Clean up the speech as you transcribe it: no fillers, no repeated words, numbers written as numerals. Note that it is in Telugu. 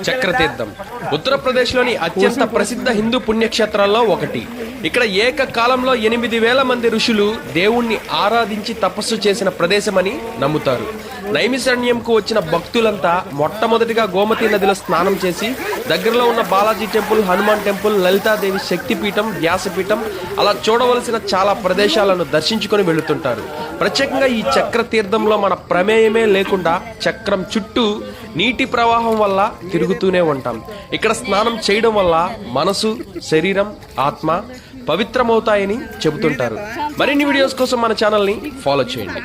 చక్రతీర్థం ఉత్తరప్రదేశ్లోని అత్యంత ప్రసిద్ధ హిందూ పుణ్యక్షేత్రాల్లో ఒకటి. ఇక్కడ ఏకకాలంలో 8,000 మంది ఋషులు దేవుణ్ణి ఆరాధించి తపస్సు చేసిన ప్రదేశమని నమ్ముతారు. నైమిషారణ్యంకు వచ్చిన భక్తులంతా మొట్టమొదటిగా గోమతి నదిలో స్నానం చేసి దగ్గరలో ఉన్న బాలాజీ టెంపుల్, హనుమాన్ టెంపుల్, లలితాదేవి శక్తిపీఠం, వ్యాసపీఠం అలా చూడవలసిన చాలా ప్రదేశాలను దర్శించుకొని వెళుతుంటారు. ప్రత్యేకంగా ఈ చక్రతీర్థంలో మన ప్రమేయమే లేకుండా చక్రం చుట్టూ నీటి ప్రవాహం వల్ల తిరుగుతూనే ఉంటాం. ఇక్కడ స్నానం చేయడం వల్ల మనసు, శరీరం, ఆత్మ పవిత్రమవుతాయని చెబుతుంటారు. మరిన్ని వీడియోస్ కోసం మన ఛానల్ని ఫాలో చేయండి.